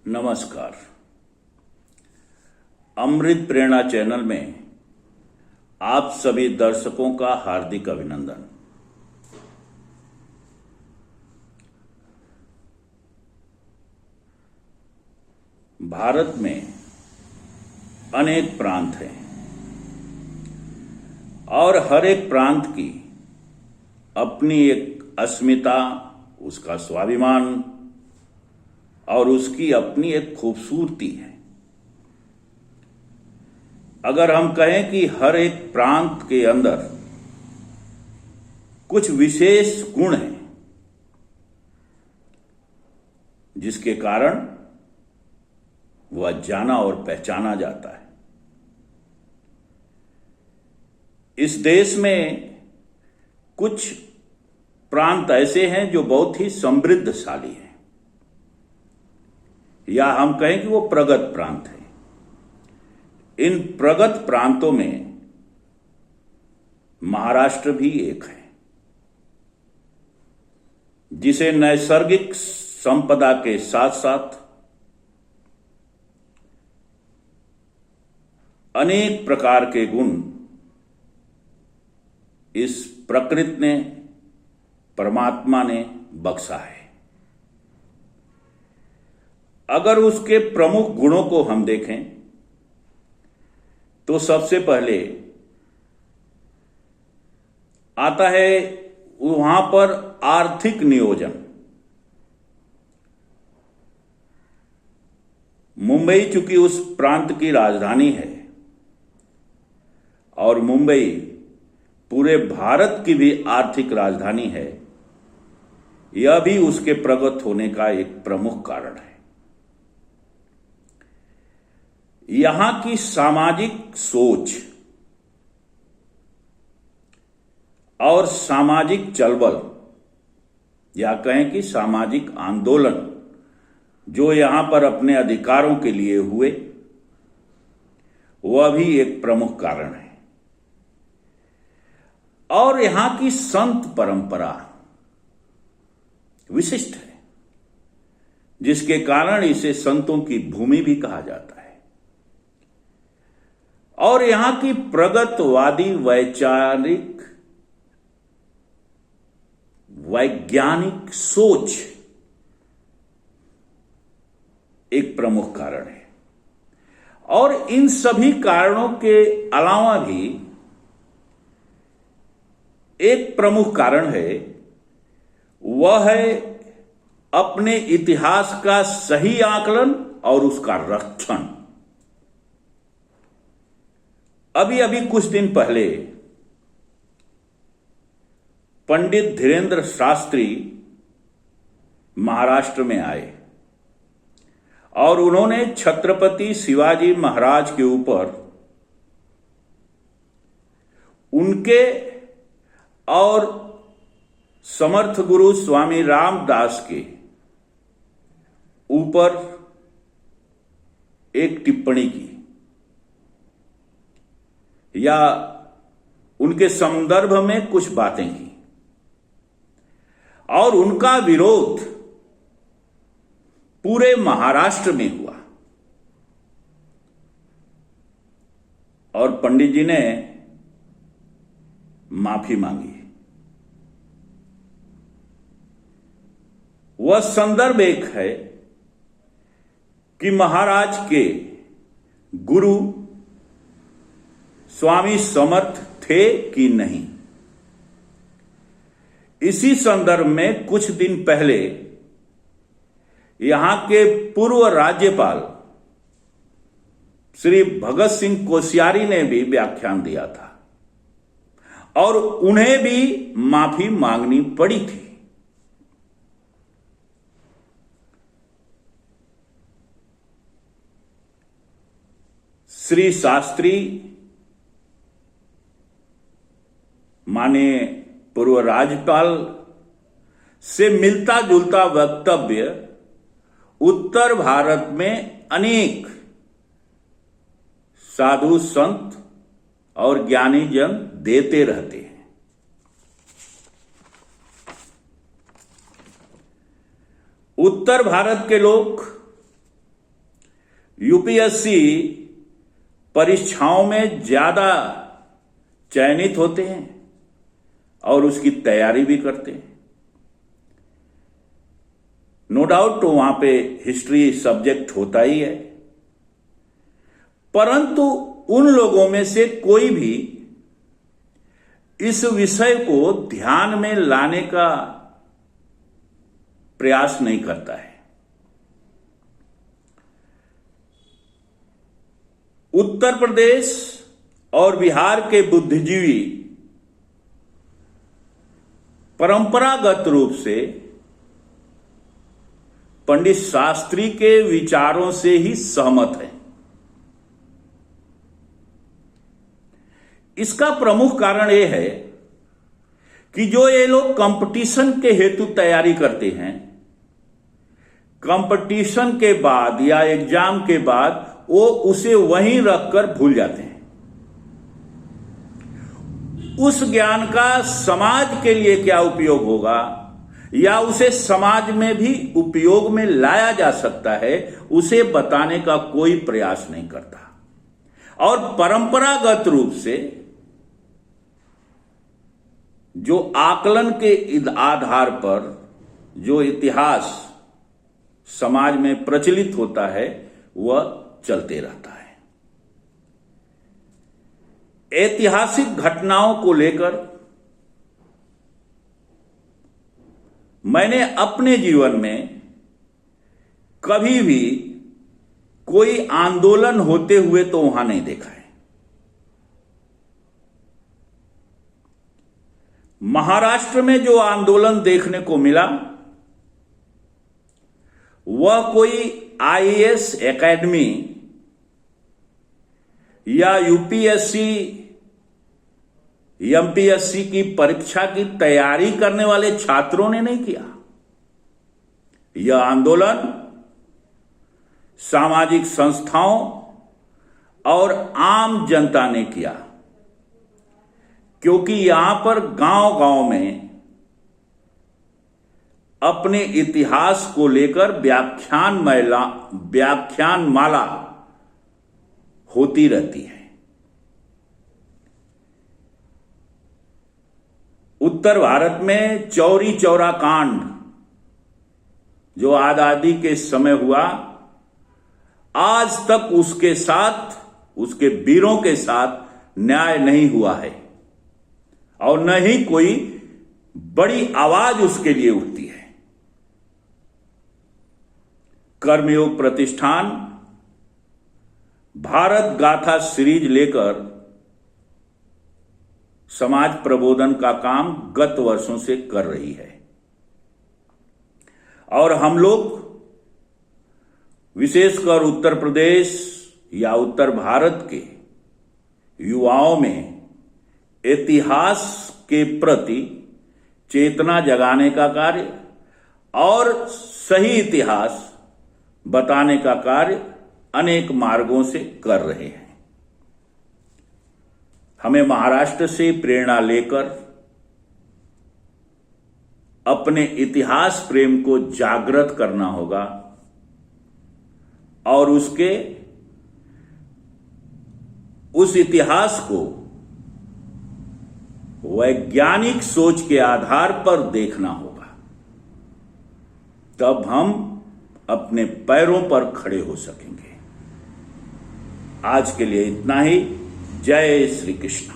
नमस्कार। अमृत प्रेरणा चैनल में आप सभी दर्शकों का हार्दिक अभिनंदन। भारत में अनेक प्रांत हैं और हर एक प्रांत की अपनी एक अस्मिता, उसका स्वाभिमान और उसकी अपनी एक खूबसूरती है। अगर हम कहें कि हर एक प्रांत के अंदर कुछ विशेष गुण हैं जिसके कारण वह जाना और पहचाना जाता है। इस देश में कुछ प्रांत ऐसे हैं जो बहुत ही समृद्धशाली हैं, या हम कहें कि वो प्रगत प्रांत हैं। इन प्रगत प्रांतों में महाराष्ट्र भी एक है, जिसे नैसर्गिक संपदा के साथ साथ अनेक प्रकार के गुण इस प्रकृति ने, परमात्मा ने बख्शा है। अगर उसके प्रमुख गुणों को हम देखें तो सबसे पहले आता है वहां पर आर्थिक नियोजन। मुंबई चूंकि उस प्रांत की राजधानी है और मुंबई पूरे भारत की भी आर्थिक राजधानी है, यह भी उसके प्रगत होने का एक प्रमुख कारण है। यहां की सामाजिक सोच और सामाजिक चलबल, या कहें कि सामाजिक आंदोलन जो यहां पर अपने अधिकारों के लिए हुए, वह भी एक प्रमुख कारण है। और यहां की संत परंपरा विशिष्ट है, जिसके कारण इसे संतों की भूमि भी कहा जाता है। और यहां की प्रगतवादी वैज्ञानिक सोच एक प्रमुख कारण है। और इन सभी कारणों के अलावा भी एक प्रमुख कारण है, वह है अपने इतिहास का सही आकलन और उसका रक्षण। अभी अभी कुछ दिन पहले पंडित धीरेंद्र शास्त्री महाराष्ट्र में आए और उन्होंने छत्रपति शिवाजी महाराज के ऊपर उनके और समर्थ गुरु स्वामी रामदास के ऊपर एक टिप्पणी की, या उनके संदर्भ में कुछ बातें की, और उनका विरोध पूरे महाराष्ट्र में हुआ। और पंडित जी ने माफी मांगी। वह संदर्भ एक है कि महाराज के गुरु स्वामी समर्थ थे कि नहीं। इसी संदर्भ में कुछ दिन पहले यहां के पूर्व राज्यपाल श्री भगत सिंह कोश्यारी ने भी व्याख्यान दिया था और उन्हें भी माफी मांगनी पड़ी थी। श्री शास्त्री माने पूर्व राज्यपाल से मिलता जुलता वक्तव्य उत्तर भारत में अनेक साधु संत और ज्ञानी जन देते रहते हैं। उत्तर भारत के लोग यूपीएससी परीक्षाओं में ज्यादा चयनित होते हैं और उसकी तैयारी भी करते हैं। नो डाउट तो वहां पे हिस्ट्री सब्जेक्ट होता ही है, परंतु उन लोगों में से कोई भी इस विषय को ध्यान में लाने का प्रयास नहीं करता है। उत्तर प्रदेश और बिहार के बुद्धिजीवी परंपरागत रूप से पंडित शास्त्री के विचारों से ही सहमत हैं। इसका प्रमुख कारण यह है कि जो ये लोग कंपटीशन के हेतु तैयारी करते हैं, कंपटीशन के बाद या एग्जाम के बाद वो उसे वहीं रखकर भूल जाते हैं। उस ज्ञान का समाज के लिए क्या उपयोग होगा या उसे समाज में भी उपयोग में लाया जा सकता है, उसे बताने का कोई प्रयास नहीं करता। और परंपरागत रूप से जो आकलन के आधार पर जो इतिहास समाज में प्रचलित होता है वह चलते रहता है। ऐतिहासिक घटनाओं को लेकर मैंने अपने जीवन में कभी भी कोई आंदोलन होते हुए तो वहां नहीं देखा है। महाराष्ट्र में जो आंदोलन देखने को मिला वह कोई आईएएस एकेडमी या यूपीएससी एमपीएससी की परीक्षा की तैयारी करने वाले छात्रों ने नहीं किया। यह आंदोलन सामाजिक संस्थाओं और आम जनता ने किया, क्योंकि यहां पर गांव-गांव में अपने इतिहास को लेकर व्याख्यानमाला होती रहती है। उत्तर भारत में चौरी चौरा कांड जो आजादी के समय हुआ, आज तक उसके साथ, उसके वीरों के साथ न्याय नहीं हुआ है और न ही कोई बड़ी आवाज उसके लिए उठती है। कर्मयोग प्रतिष्ठान भारत गाथा सीरीज लेकर समाज प्रबोधन का काम गत वर्षों से कर रही है और हम लोग विशेषकर उत्तर प्रदेश या उत्तर भारत के युवाओं में इतिहास के प्रति चेतना जगाने का कार्य और सही इतिहास बताने का कार्य अनेक मार्गों से कर रहे हैं। हमें महाराष्ट्र से प्रेरणा लेकर अपने इतिहास प्रेम को जागृत करना होगा और उस इतिहास को वैज्ञानिक सोच के आधार पर देखना होगा। तब हम अपने पैरों पर खड़े हो सकेंगे। आज के लिए इतना ही। जय श्री कृष्ण।